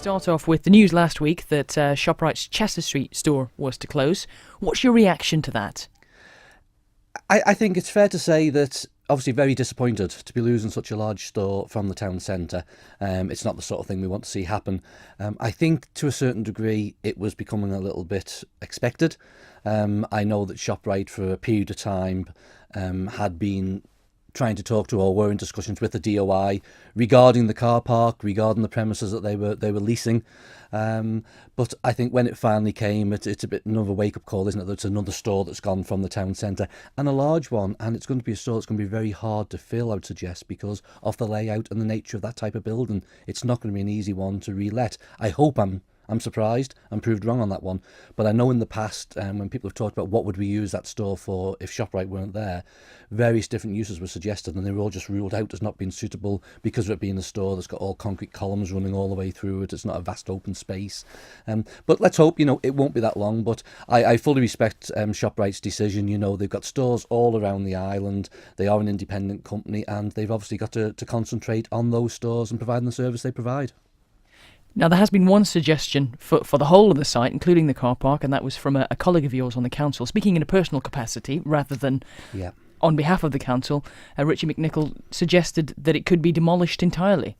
Start off with the news last week that Shoprite's Chester Street store was to close. What's your reaction to that? I think it's fair to say that obviously very disappointed to be losing such a large store from the town centre. It's not the sort of thing we want to see happen. I think to a certain degree it was becoming a little bit expected. I know that Shoprite for a period of time had been trying to talk to or were in discussions with the DOI regarding the car park, regarding the premises that they were leasing. But I think when it finally came, it's a bit another wake-up call, isn't it? That it's another store that's gone from the town centre, and a large one, and it's going to be a store that's going to be very hard to fill, I would suggest, because of the layout and the nature of that type of building. It's not going to be an easy one to re-let. I hope I'm surprised and proved wrong on that one. But I know in the past, when people have talked about what would we use that store for if Shoprite weren't there, various different uses were suggested, and they were all just ruled out as not being suitable because of it being a store that's got all concrete columns running all the way through it. It's not a vast open space. But let's hope, it won't be that long. But I fully respect Shoprite's decision. They've got stores all around the island. They are an independent company, and they've obviously got to concentrate on those stores and providing the service they provide. Now, there has been one suggestion for the whole of the site, including the car park, and that was from a colleague of yours on the council. Speaking in a personal capacity rather than on behalf of the council, Richie McNicoll suggested that it could be demolished entirely.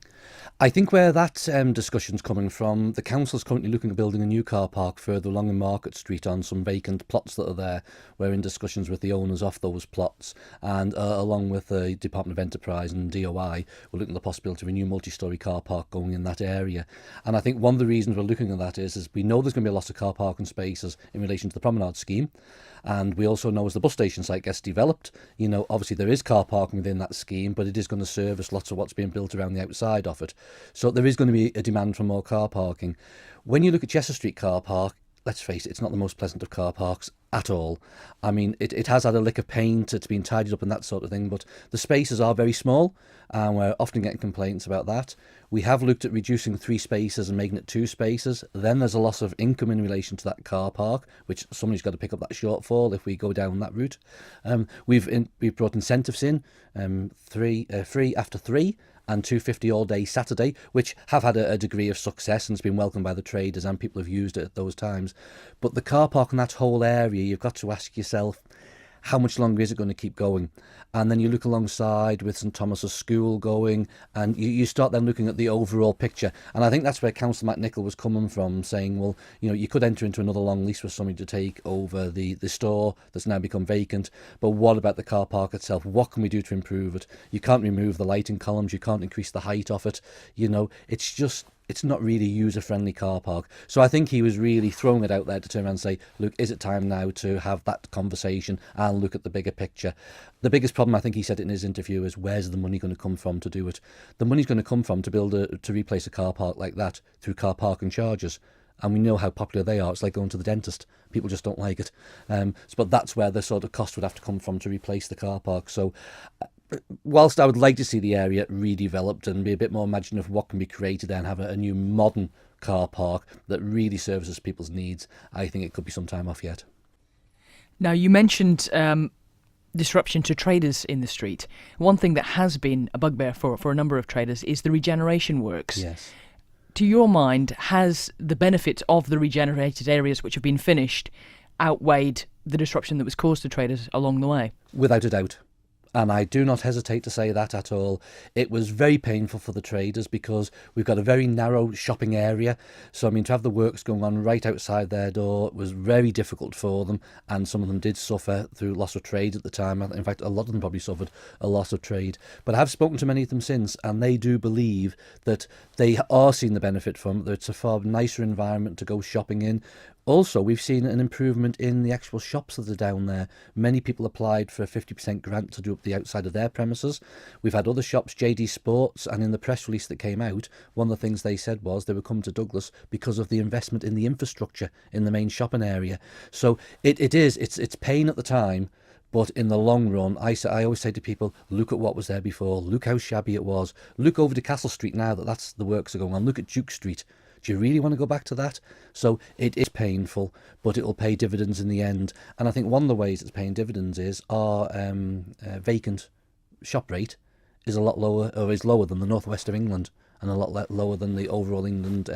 I think where that discussion's coming from, the council's currently looking at building a new car park further along in Market Street on some vacant plots that are there. We're in discussions with the owners of those plots, and along with the Department of Enterprise and DOI, we're looking at the possibility of a new multi-storey car park going in that area. And I think one of the reasons we're looking at that is we know there's going to be a lot of car parking spaces in relation to the Promenade scheme. And we also know as the bus station site gets developed, obviously there is car parking within that scheme, but it is going to service lots of what's being built around the outside of it. So there is going to be a demand for more car parking. When you look at Chester Street car park, let's face it, it's not the most pleasant of car parks at all. I mean, it has had a lick of paint, it's been tidied up and that sort of thing, but the spaces are very small, and we're often getting complaints about that. We have looked at reducing 3 spaces and making it 2 spaces. Then there's a loss of income in relation to that car park, which somebody's got to pick up that shortfall if we go down that route. We've brought incentives in, free after 3, and £2.50 all day Saturday, which have had a degree of success and has been welcomed by the traders, and people have used it at those times. But the car park in that whole area, you've got to ask yourself, how much longer is it going to keep going? And then you look alongside with St Thomas's School going, and you start then looking at the overall picture. And I think that's where Councillor McNicoll was coming from, saying, well, you could enter into another long lease with somebody to take over the store that's now become vacant, but what about the car park itself? What can we do to improve it? You can't remove the lighting columns, you can't increase the height of it. It's not really a user-friendly car park. So I think he was really throwing it out there to turn around and say, look, is it time now to have that conversation and look at the bigger picture? The biggest problem, I think he said in his interview, is where's the money going to come from to do it? The money's going to come from to replace a car park like that through car parking charges. And we know how popular they are. It's like going to the dentist. People just don't like it. But that's where the sort of cost would have to come from to replace the car park. So whilst I would like to see the area redeveloped and be a bit more imaginative of what can be created there and have a new modern car park that really services people's needs, I think it could be some time off yet. Now, you mentioned disruption to traders in the street. One thing that has been a bugbear for a number of traders is the regeneration works. Yes. To your mind, has the benefit of the regenerated areas which have been finished outweighed the disruption that was caused to traders along the way? Without a doubt. And I do not hesitate to say that at all. It was very painful for the traders because we've got a very narrow shopping area. So, to have the works going on right outside their door was very difficult for them. And some of them did suffer through loss of trade at the time. In fact, a lot of them probably suffered a loss of trade. But I have spoken to many of them since, and they do believe that they are seeing the benefit from it, that it's a far nicer environment to go shopping in. Also, we've seen an improvement in the actual shops that are down there. Many people applied for a 50% grant to do up the outside of their premises. We've had other shops, JD Sports, and in the press release that came out, one of the things they said was they were coming to Douglas because of the investment in the infrastructure in the main shopping area. So it's pain at the time, but in the long run, I always say to people, look at what was there before, look how shabby it was, look over to Castle Street now that's the works are going on, look at Duke Street. Do you really want to go back to that? So it is painful, but it will pay dividends in the end. And I think one of the ways it's paying dividends is our vacant shop rate is a lot lower, or is lower than the northwest of England. and a lot lower than the overall England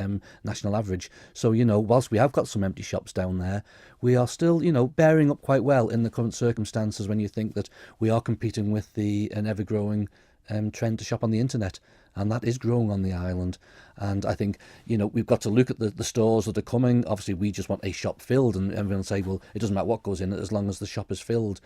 national average. So, whilst we have got some empty shops down there, we are still, bearing up quite well in the current circumstances when you think that we are competing with an ever-growing trend to shop on the internet. And that is growing on the island. And I think, we've got to look at the stores that are coming. Obviously, we just want a shop filled, and everyone will say, well, it doesn't matter what goes in it as long as the shop is filled.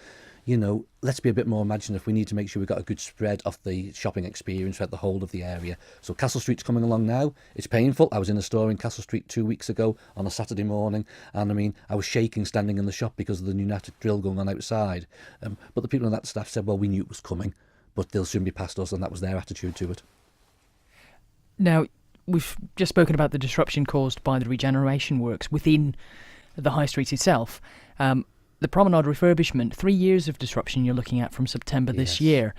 Let's be a bit more imaginative. We need to make sure we've got a good spread of the shopping experience throughout the whole of the area. So Castle Street's coming along now. It's painful. I was in a store in Castle Street 2 weeks ago on a Saturday morning, and I was shaking standing in the shop because of the pneumatic drill going on outside. But the people in that staff said, well, we knew it was coming, but they'll soon be past us, and that was their attitude to it. Now, we've just spoken about the disruption caused by the regeneration works within the high street itself. The Promenade refurbishment, 3 years of disruption you're looking at from September this year.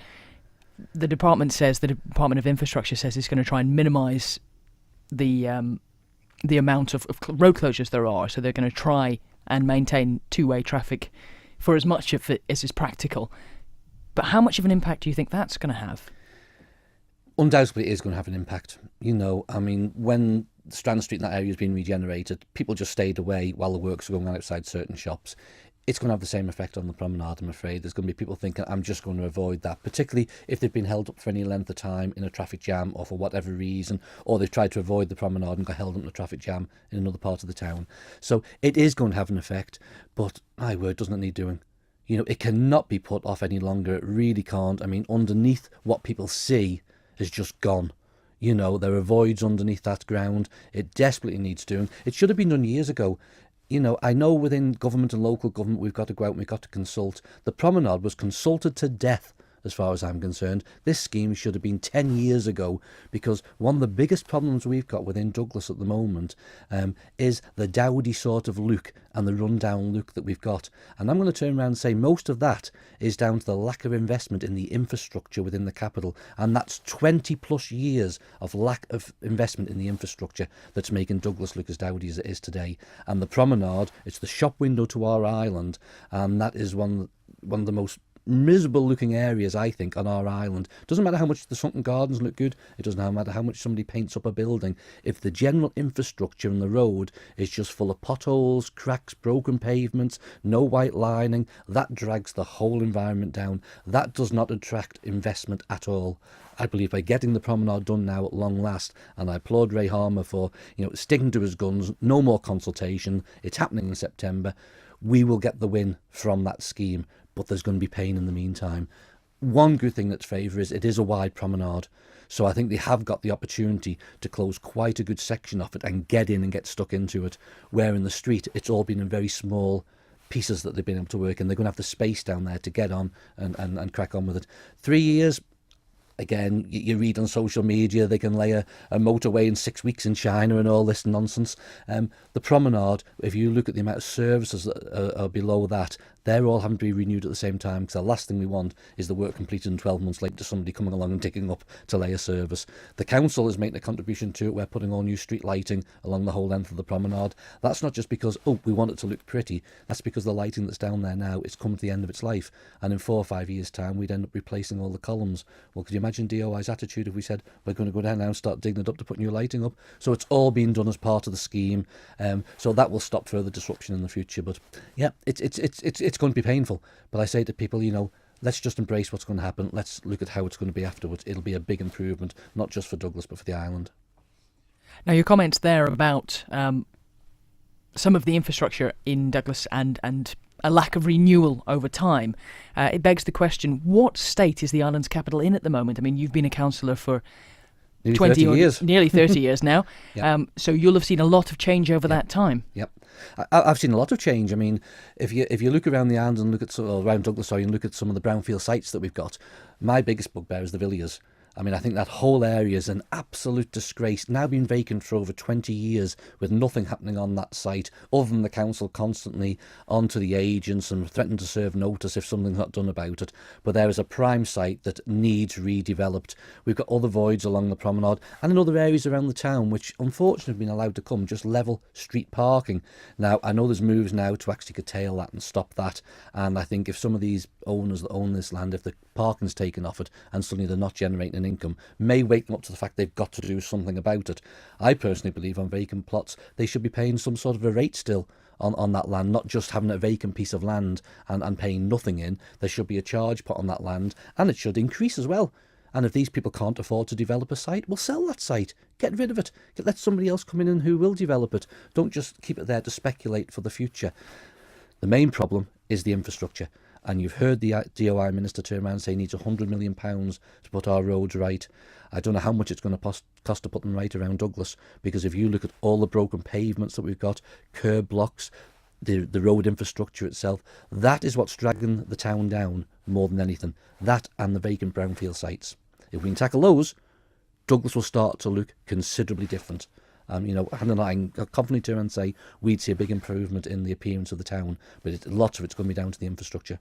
The Department of Infrastructure says it's going to try and minimise the amount of road closures there are. So they're going to try and maintain two-way traffic for as much of it as is practical. But how much of an impact do you think that's going to have? Undoubtedly, it is going to have an impact. When Strand Street in that area has been regenerated, people just stayed away while the works were going on outside certain shops. It's going to have the same effect on the promenade, I'm afraid. There's going to be people thinking, I'm just going to avoid that, particularly if they've been held up for any length of time in a traffic jam or for whatever reason, or they've tried to avoid the promenade and got held up in a traffic jam in another part of the town. So it is going to have an effect, but my word, doesn't it need doing? It cannot be put off any longer. It really can't. Underneath what people see is just gone. There are voids underneath that ground. It desperately needs doing. It should have been done years ago. I know within government and local government we've got to go out and we've got to consult. The promenade was consulted to death as far as I'm concerned. This scheme should have been 10 years ago, because one of the biggest problems we've got within Douglas at the moment is the dowdy sort of look and the rundown look that we've got. And I'm going to turn around and say most of that is down to the lack of investment in the infrastructure within the capital. And that's 20 plus years of lack of investment in the infrastructure that's making Douglas look as dowdy as it is today. And the promenade, it's the shop window to our island, and that is one of the most miserable looking areas, I think, on our island. Doesn't matter how much the sunken gardens look good, it doesn't matter how much somebody paints up a building. If the general infrastructure and the road is just full of potholes, cracks, broken pavements, no white lining, that drags the whole environment down. That does not attract investment at all. I believe by getting the promenade done now at long last, and I applaud Ray Harmer for sticking to his guns, no more consultation, it's happening in September, we will get the win from that scheme. But there's going to be pain in the meantime. One good thing that's favour is it is a wide promenade. So I think they have got the opportunity to close quite a good section of it and get in and get stuck into it. Where in the street, it's all been in very small pieces that they've been able to work in. They're going to have the space down there to get on and crack on with it. 3 years, again, you read on social media they can lay a motorway in 6 weeks in China and all this nonsense. The promenade, if you look at the amount of services that are below that, they're all having to be renewed at the same time, because the last thing we want is the work completed and 12 months later somebody coming along and digging up to lay a service. The council is making a contribution to it. We're putting all new street lighting along the whole length of the promenade. That's not just because, we want it to look pretty. That's because the lighting that's down there now is come to the end of its life. And in 4 or 5 years' time, we'd end up replacing all the columns. Well, could you imagine DOI's attitude if we said, we're going to go down now and start digging it up to put new lighting up? So it's all being done as part of the scheme. So that will stop further disruption in the future. But yeah, it's going to be painful. But I say to people, let's just embrace what's going to happen. Let's look at how it's going to be afterwards. It'll be a big improvement, not just for Douglas, but for the island. Now, your comments there about some of the infrastructure in Douglas and a lack of renewal over time, it begs the question, what state is the island's capital in at the moment? I mean, you've been a councillor for nearly 30 years. Nearly 30 years now. Yep. So you'll have seen a lot of change over that time. Yep. I've seen a lot of change. I mean, if you look around the island and look at around Douglas, and look at some of the brownfield sites that we've got, my biggest bugbear is the Villiers. I mean, I think that whole area is an absolute disgrace, now been vacant for over 20 years with nothing happening on that site, other than the council constantly onto the agents and threatening to serve notice if something's not done about it. But there is a prime site that needs redeveloped. We've got other voids along the promenade and in other areas around the town, which unfortunately have been allowed to come, just level street parking. Now, I know there's moves now to actually curtail that and stop that. And I think if some of these owners that own this land, if the parking's taken off it and suddenly they're not generating in income may wake them up to the fact they've got to do something about it. I personally believe on vacant plots they should be paying some sort of a rate still on that land, not just having a vacant piece of land and paying nothing in. There should be a charge put on that land, and it should increase as well. And if these people can't afford to develop a site, well, sell that site. Get rid of it. Let somebody else come in and who will develop it. Don't just keep it there to speculate for the future. The main problem is the infrastructure. And you've heard the DOI minister turn around and say he needs £100 million to put our roads right. I don't know how much it's going to cost to put them right around Douglas, because if you look at all the broken pavements that we've got, curb blocks, the road infrastructure itself, that is what's dragging the town down more than anything. That and the vacant brownfield sites. If we can tackle those, Douglas will start to look considerably different. Hannah and I can confidently turn and say we'd see a big improvement in the appearance of the town, but lots of it's going to be down to the infrastructure.